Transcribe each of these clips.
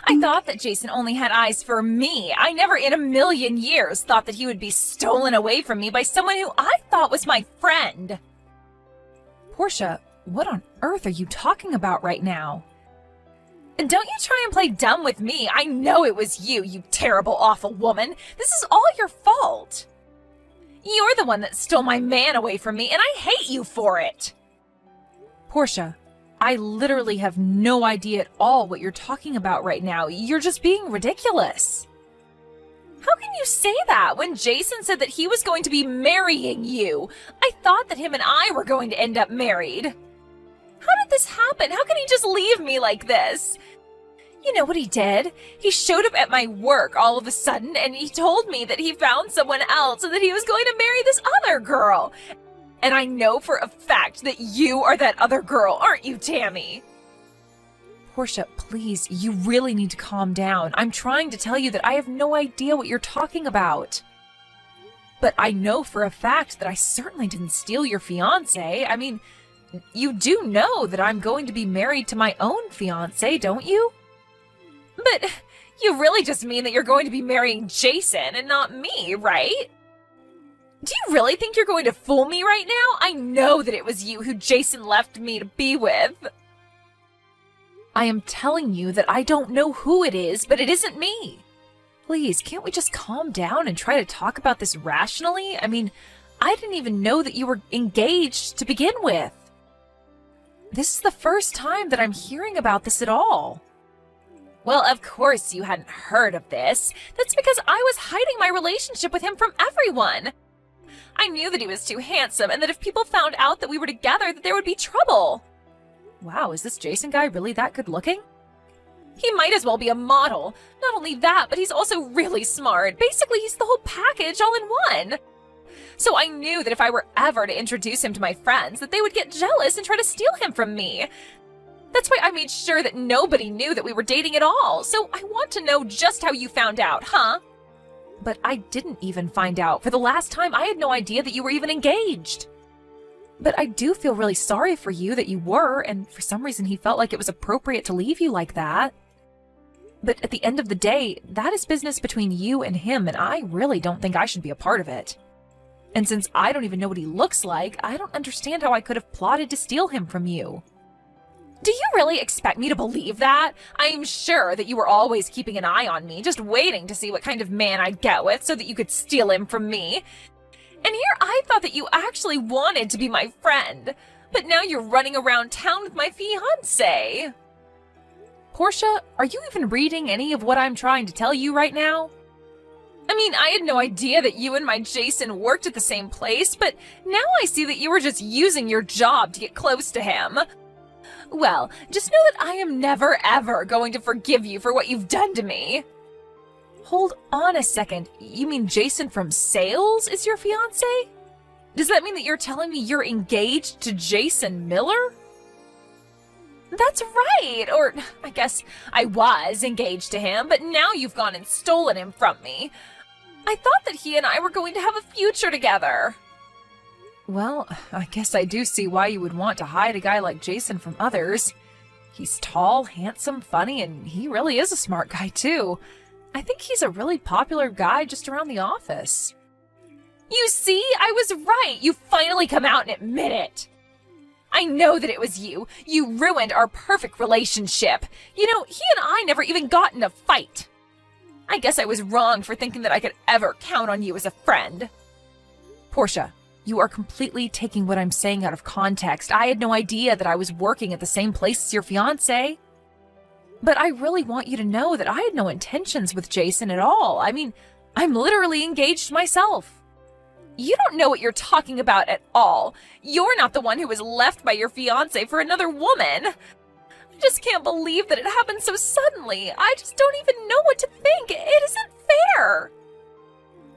I thought that Jason only had eyes for me. I never in a million years thought that he would be stolen away from me by someone who I thought was my friend. Portia, what on earth are you talking about right now? And don't you try and play dumb with me. I know it was you, you terrible, awful woman. This is all your fault. You're the one that stole my man away from me, and I hate you for it. Portia, I literally have no idea at all what you're talking about right now. You're just being ridiculous. How can you say that when Jason said that he was going to be marrying you? I thought that him and I were going to end up married. How did this happen? How can he just leave me like this? You know what he did? He showed up at my work all of a sudden and he told me that he found someone else and that he was going to marry this other girl. And I know for a fact that you are that other girl, aren't you, Tammy? Portia, please, you really need to calm down. I'm trying to tell you that I have no idea what you're talking about. But I know for a fact that I certainly didn't steal your fiancé. I mean, you do know that I'm going to be married to my own fiancé, don't you? But you really just mean that you're going to be marrying Jason and not me, right? Do you really think you're going to fool me right now? I know that it was you who Jason left me to be with. I am telling you that I don't know who it is, but it isn't me. Please, can't we just calm down and try to talk about this rationally? I mean, I didn't even know that you were engaged to begin with. This is the first time that I'm hearing about this at all. Well, of course you hadn't heard of this. That's because I was hiding my relationship with him from everyone. I knew that he was too handsome and that if people found out that we were together, that there would be trouble. Wow, is this Jason guy really that good looking? He might as well be a model. Not only that, but he's also really smart. Basically, he's the whole package all in one. So I knew that if I were ever to introduce him to my friends, that they would get jealous and try to steal him from me. That's why I made sure that nobody knew that we were dating at all. So I want to know just how you found out, huh? But I didn't even find out. For the last time, I had no idea that you were even engaged. But I do feel really sorry for you that you were, and for some reason he felt like it was appropriate to leave you like that. But at the end of the day, that is business between you and him, and I really don't think I should be a part of it. And since I don't even know what he looks like, I don't understand how I could have plotted to steal him from you. Do you really expect me to believe that? I'm sure that you were always keeping an eye on me, just waiting to see what kind of man I'd get with so that you could steal him from me. And here I thought that you actually wanted to be my friend, but now you're running around town with my fiancé. Portia, are you even reading any of what I'm trying to tell you right now? I mean, I had no idea that you and my Jason worked at the same place, but now I see that you were just using your job to get close to him. Well, just know that I am never ever going to forgive you for what you've done to me. Hold on a second. You mean Jason from sales is your fiancé? Does that mean that you're telling me you're engaged to Jason Miller? That's right, or I guess I was engaged to him, but now you've gone and stolen him from me. I thought that he and I were going to have a future together. Well, I guess I do see why you would want to hide a guy like Jason from others. He's tall, handsome, funny, and he really is a smart guy too. I think he's a really popular guy just around the office. You see, I was right. You finally come out and admit it. I know that it was you. You ruined our perfect relationship. You know, he and I never even got in a fight. I guess I was wrong for thinking that I could ever count on you as a friend. Portia, you are completely taking what I'm saying out of context. I had no idea that I was working at the same place as your fiancé. But I really want you to know that I had no intentions with Jason at all. I mean, I'm literally engaged myself. You don't know what you're talking about at all. You're not the one who was left by your fiancé for another woman. I just can't believe that it happened so suddenly. I just don't even know what to think. It isn't fair.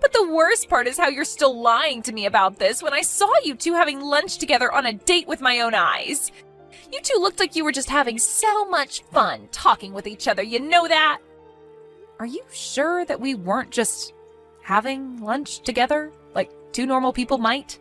But the worst part is how you're still lying to me about this when I saw you two having lunch together on a date with my own eyes. You two looked like you were just having so much fun talking with each other, you know that? Are you sure that we weren't just having lunch together, like two normal people might?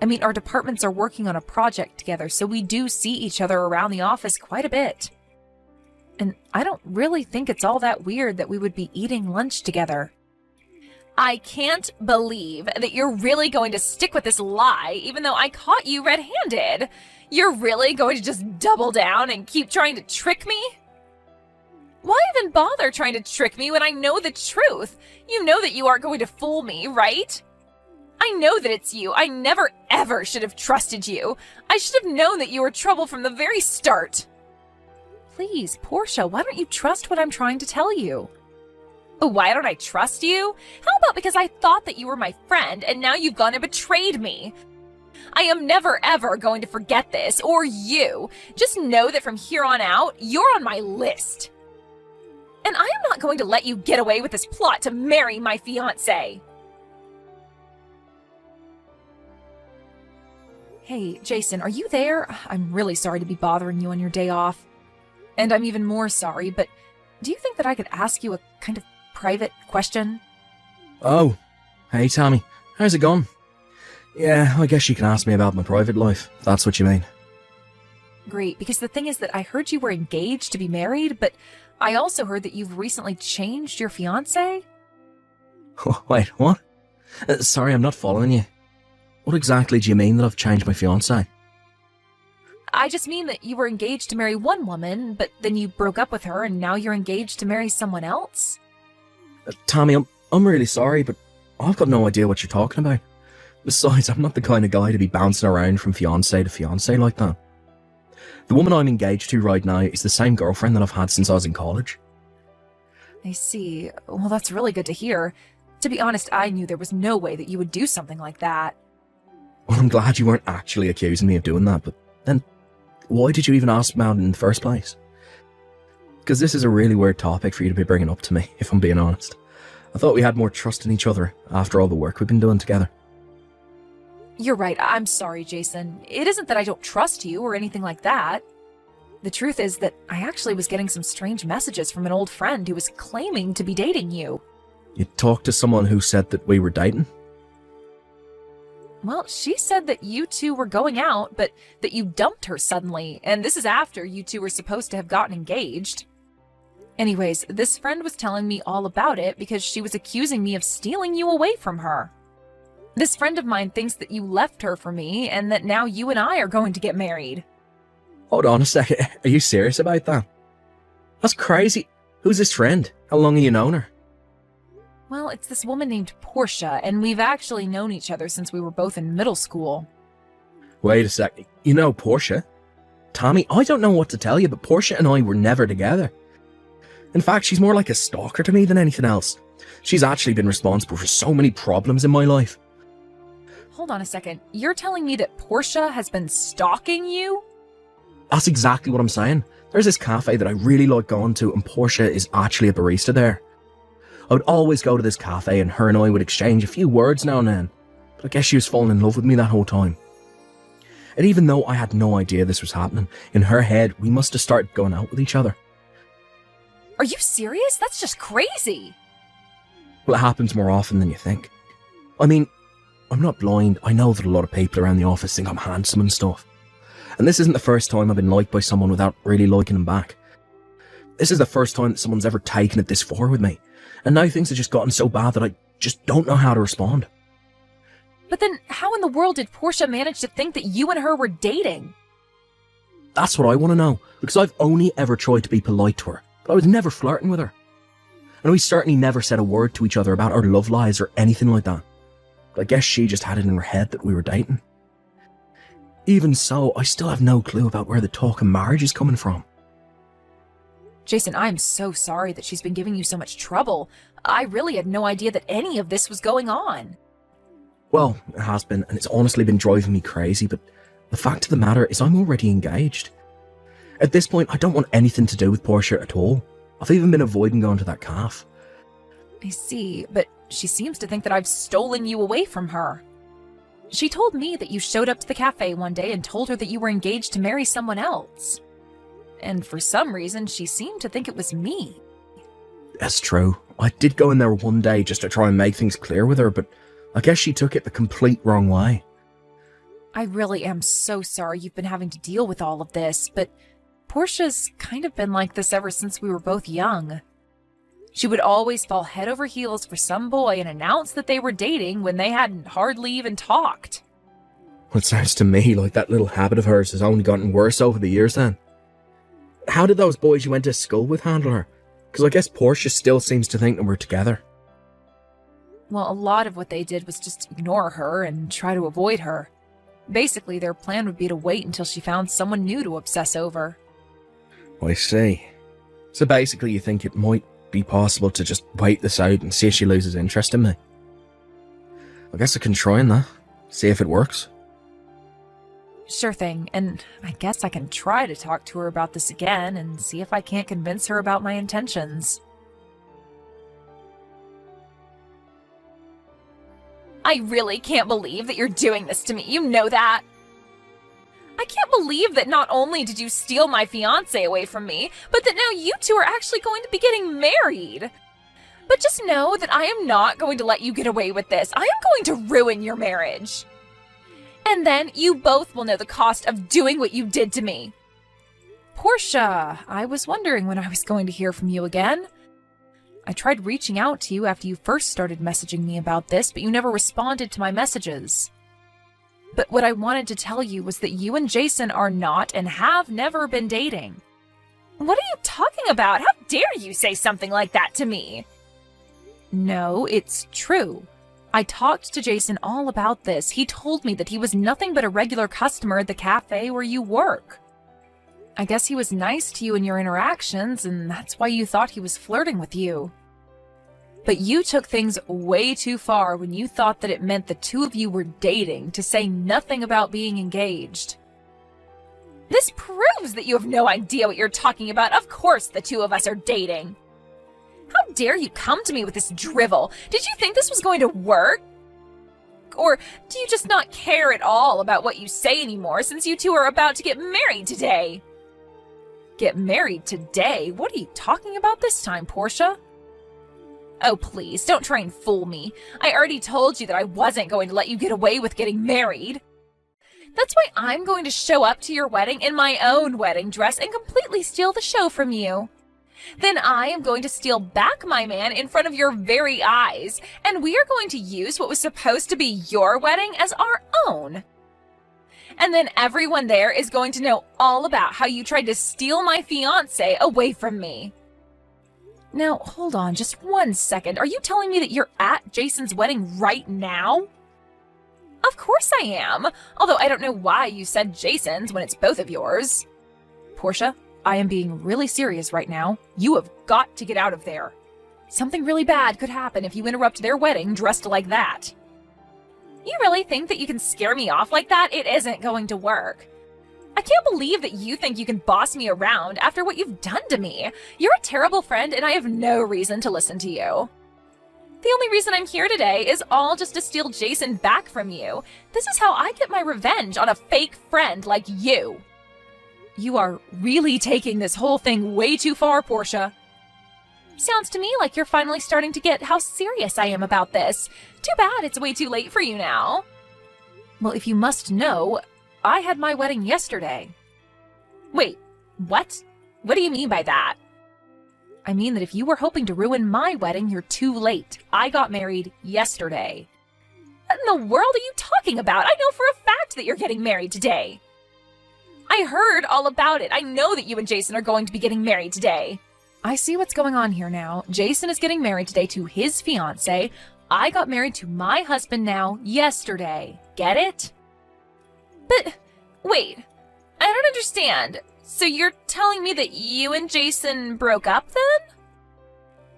I mean, our departments are working on a project together, so we do see each other around the office quite a bit. And I don't really think it's all that weird that we would be eating lunch together. I can't believe that you're really going to stick with this lie, even though I caught you red-handed. You're really going to just double down and keep trying to trick me? Why even bother trying to trick me when I know the truth? You know that you aren't going to fool me, right? I know that it's you. I never ever should have trusted you. I should have known that you were trouble from the very start. Please, Portia, why don't you trust what I'm trying to tell you? Why don't I trust you? How about because I thought that you were my friend and now you've gone and betrayed me? I am never ever going to forget this, or you. Just know that from here on out, you're on my list. And I am not going to let you get away with this plot to marry my fiancé. Hey, Jason, are you there? I'm really sorry to be bothering you on your day off. And I'm even more sorry, but do you think that I could ask you a kind of private question? Oh, hey Tammy, how's it going? Yeah, I guess you can ask me about my private life, if that's what you mean. Great, because the thing is that I heard you were engaged to be married, but I also heard that you've recently changed your fiancé. Wait, what? Sorry, I'm not following you. What exactly do you mean that I've changed my fiancé? I just mean that you were engaged to marry one woman, but then you broke up with her and now you're engaged to marry someone else? Tammy, I'm really sorry, but I've got no idea what you're talking about. Besides, I'm not the kind of guy to be bouncing around from fiancé to fiancé like that. The woman I'm engaged to right now is the same girlfriend that I've had since I was in college. I see. Well, that's really good to hear. To be honest, I knew there was no way that you would do something like that. Well, I'm glad you weren't actually accusing me of doing that, but then why did you even ask me out in the first place? Because this is a really weird topic for you to be bringing up to me, if I'm being honest. I thought we had more trust in each other after all the work we've been doing together. You're right. I'm sorry, Jason. It isn't that I don't trust you or anything like that. The truth is that I actually was getting some strange messages from an old friend who was claiming to be dating you. You talked to someone who said that we were dating? Well, she said that you two were going out, but that you dumped her suddenly, and this is after you two were supposed to have gotten engaged. Anyways, this friend was telling me all about it because she was accusing me of stealing you away from her. This friend of mine thinks that you left her for me and that now you and I are going to get married. Hold on a second, are you serious about that? That's crazy. Who's this friend? How long have you known her? Well, it's this woman named Portia, and we've actually known each other since we were both in middle school. Wait a second, you know Portia? Tammy, I don't know what to tell you, but Portia and I were never together. In fact, she's more like a stalker to me than anything else. She's actually been responsible for so many problems in my life. Hold on a second, you're telling me that Portia has been stalking you? That's exactly what I'm saying. There's this cafe that I really like going to, and Portia is actually a barista there. I would always go to this cafe and her and I would exchange a few words now and then, but I guess she was falling in love with me that whole time. And even though I had no idea this was happening, in her head we must have started going out with each other. Are you serious? That's just crazy. Well, it happens more often than you think. I mean, I'm not blind. I know that a lot of people around the office think I'm handsome and stuff. And this isn't the first time I've been liked by someone without really liking them back. This is the first time that someone's ever taken it this far with me. And now things have just gotten so bad that I just don't know how to respond. But then how in the world did Portia manage to think that you and her were dating? That's what I want to know, because I've only ever tried to be polite to her, but I was never flirting with her. And we certainly never said a word to each other about our love lives or anything like that. But I guess she just had it in her head that we were dating. Even so, I still have no clue about where the talk of marriage is coming from. Jason, I'm so sorry that she's been giving you so much trouble. I really had no idea that any of this was going on. Well, it has been, and it's honestly been driving me crazy, but the fact of the matter is I'm already engaged. At this point, I don't want anything to do with Portia at all. I've even been avoiding going to that cafe. I see, but she seems to think that I've stolen you away from her. She told me that you showed up to the cafe one day and told her that you were engaged to marry someone else. And for some reason, she seemed to think it was me. That's true. I did go in there one day just to try and make things clear with her, but I guess she took it the complete wrong way. I really am so sorry you've been having to deal with all of this, but Portia's kind of been like this ever since we were both young. She would always fall head over heels for some boy and announce that they were dating when they hadn't hardly even talked. Well, it sounds to me like that little habit of hers has only gotten worse over the years then. How did those boys you went to school with handle her? Because I guess Portia still seems to think that we're together. Well, a lot of what they did was just ignore her and try to avoid her. Basically, their plan would be to wait until she found someone new to obsess over. I see. So basically you think it might be possible to just wait this out and see if she loses interest in me? I guess I can try that. See if it works. Sure thing, and I guess I can try to talk to her about this again and see if I can't convince her about my intentions. I really can't believe that you're doing this to me, you know that? I can't believe that not only did you steal my fiancé away from me, but that now you two are actually going to be getting married. But just know that I am not going to let you get away with this. I am going to ruin your marriage. And then you both will know the cost of doing what you did to me. Portia, I was wondering when I was going to hear from you again. I tried reaching out to you after you first started messaging me about this, but you never responded to my messages. But what I wanted to tell you was that you and Jason are not and have never been dating. What are you talking about? How dare you say something like that to me? No, it's true. I talked to Jason all about this. He told me that he was nothing but a regular customer at the cafe where you work. I guess he was nice to you in your interactions, and that's why you thought he was flirting with you. But you took things way too far when you thought that it meant the two of you were dating, to say nothing about being engaged. This proves that you have no idea what you're talking about. Of course the two of us are dating. How dare you come to me with this drivel? Did you think this was going to work? Or do you just not care at all about what you say anymore since you two are about to get married today? Get married today? What are you talking about this time, Portia? Oh, please, don't try and fool me. I already told you that I wasn't going to let you get away with getting married. That's why I'm going to show up to your wedding in my own wedding dress and completely steal the show from you. Then I am going to steal back my man in front of your very eyes, and we are going to use what was supposed to be your wedding as our own. And then everyone there is going to know all about how you tried to steal my fiancé away from me. Now, hold on just 1 second. Are you telling me that you're at Jason's wedding right now? Of course I am, although I don't know why you said Jason's when it's both of yours. Portia, I am being really serious right now. You have got to get out of there. Something really bad could happen if you interrupt their wedding dressed like that. You really think that you can scare me off like that? It isn't going to work. I can't believe that you think you can boss me around after what you've done to me. You're a terrible friend, and I have no reason to listen to you. The only reason I'm here today is all just to steal Jason back from you. This is how I get my revenge on a fake friend like you. You are really taking this whole thing way too far, Portia. Sounds to me like you're finally starting to get how serious I am about this. Too bad it's way too late for you now. Well, if you must know, I had my wedding yesterday. Wait, what? What do you mean by that? I mean that if you were hoping to ruin my wedding, you're too late. I got married yesterday. What in the world are you talking about? I know for a fact that you're getting married today. I heard all about it. I know that you and Jason are going to be getting married today. I see what's going on here now. Jason is getting married today to his fiancée. I got married to my husband now yesterday. Get it? But, wait, I don't understand. So you're telling me that you and Jason broke up then?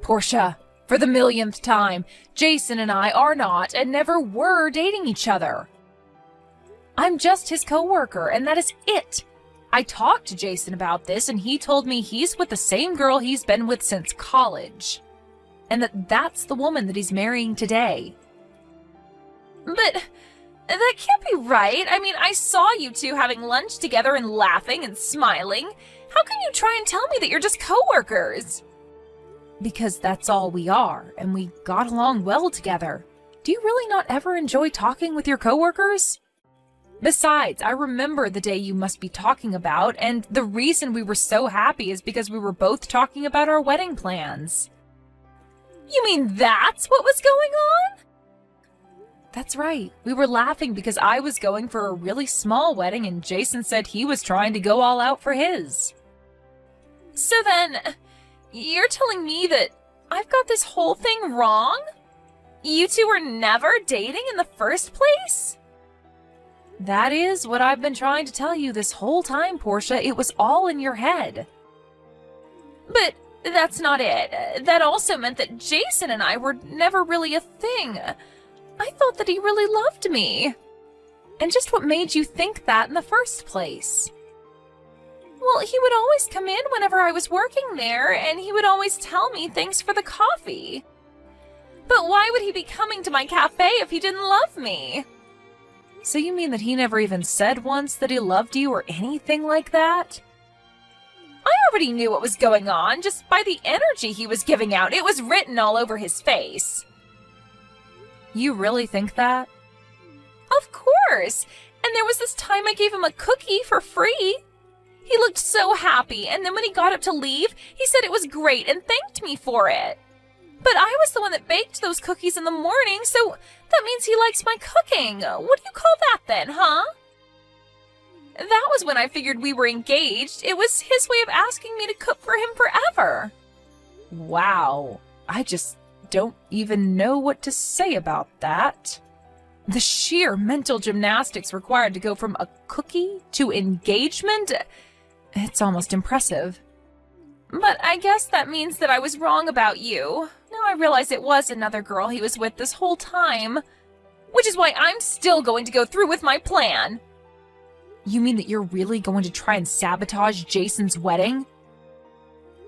Portia, for the millionth time, Jason and I are not and never were dating each other. I'm just his co-worker, and that is it. I talked to Jason about this, and he told me he's with the same girl he's been with since college. And that's the woman that he's marrying today. But that can't be right. I mean, I saw you two having lunch together and laughing and smiling. How can you try and tell me that you're just co-workers? Because that's all we are, and we got along well together. Do you really not ever enjoy talking with your co-workers? Besides, I remember the day you must be talking about, and the reason we were so happy is because we were both talking about our wedding plans. You mean that's what was going on? That's right. We were laughing because I was going for a really small wedding and Jason said he was trying to go all out for his. So then, you're telling me that I've got this whole thing wrong? You two were never dating in the first place? That is what I've been trying to tell you this whole time, Portia. It was all in your head. But that's not it. That also meant that Jason and I were never really a thing. I thought that he really loved me. And just what made you think that in the first place? Well, he would always come in whenever I was working there, and he would always tell me thanks for the coffee. But why would he be coming to my cafe if he didn't love me? So you mean that he never even said once that he loved you or anything like that? I already knew what was going on just by the energy he was giving out. It was written all over his face. You really think that? Of course! And there was this time I gave him a cookie for free. He looked so happy, and then when he got up to leave, he said it was great and thanked me for it. But I was the one that baked those cookies in the morning, so that means he likes my cooking. What do you call that then, huh? That was when I figured we were engaged. It was his way of asking me to cook for him forever. Wow. I just don't even know what to say about that. The sheer mental gymnastics required to go from a cookie to engagement, it's almost impressive. But I guess that means that I was wrong about you. Now I realize it was another girl he was with this whole time, which is why I'm still going to go through with my plan. You mean that you're really going to try and sabotage Jason's wedding?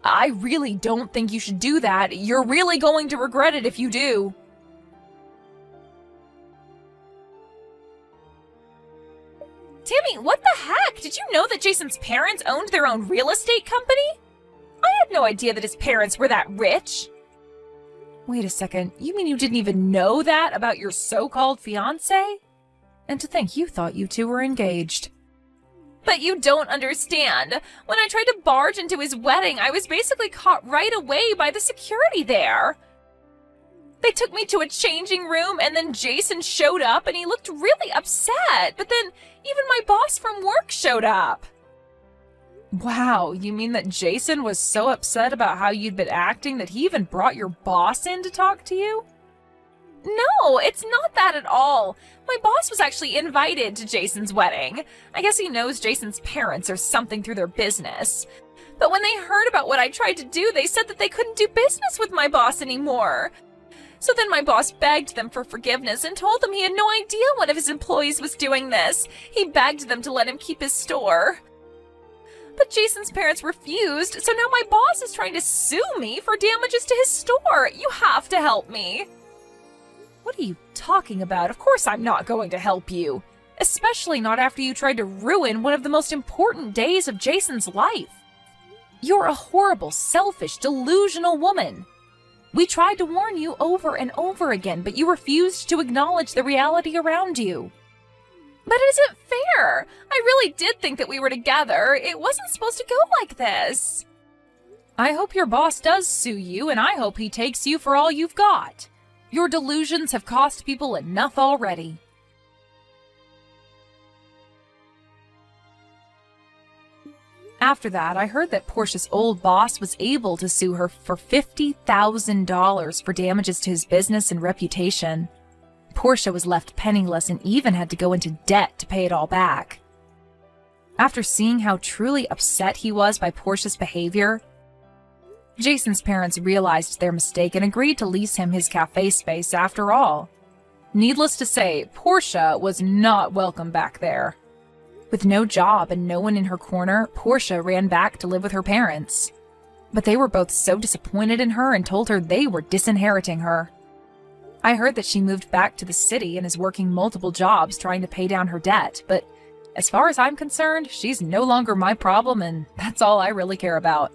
I really don't think you should do that. You're really going to regret it if you do. Tammy, what the heck? Did you know that Jason's parents owned their own real estate company? I had no idea that his parents were that rich. Wait a second, you mean you didn't even know that about your so-called fiancé? And to think you thought you two were engaged. But you don't understand. When I tried to barge into his wedding, I was basically caught right away by the security there. They took me to a changing room, and then Jason showed up, and he looked really upset. But then even my boss from work showed up. Wow, you mean that Jason was so upset about how you'd been acting that he even brought your boss in to talk to you? No, it's not that at all. My boss was actually invited to Jason's wedding. I guess he knows Jason's parents or something through their business. But when they heard about what I tried to do, they said that they couldn't do business with my boss anymore. So then my boss begged them for forgiveness and told them he had no idea one of his employees was doing this. He begged them to let him keep his store. But Jason's parents refused, so now my boss is trying to sue me for damages to his store. You have to help me. What are you talking about? Of course I'm not going to help you. Especially not after you tried to ruin one of the most important days of Jason's life. You're a horrible, selfish, delusional woman. We tried to warn you over and over again, but you refused to acknowledge the reality around you. But it isn't fair. I really did think that we were together. It wasn't supposed to go like this. I hope your boss does sue you, and I hope he takes you for all you've got. Your delusions have cost people enough already. After that, I heard that Portia's old boss was able to sue her for $50,000 for damages to his business and reputation. Portia was left penniless and even had to go into debt to pay it all back. After seeing how truly upset he was by Portia's behavior, Jason's parents realized their mistake and agreed to lease him his cafe space after all. Needless to say, Portia was not welcome back there. With no job and no one in her corner, Portia ran back to live with her parents. But they were both so disappointed in her and told her they were disinheriting her. I heard that she moved back to the city and is working multiple jobs trying to pay down her debt, but as far as I'm concerned, she's no longer my problem and that's all I really care about.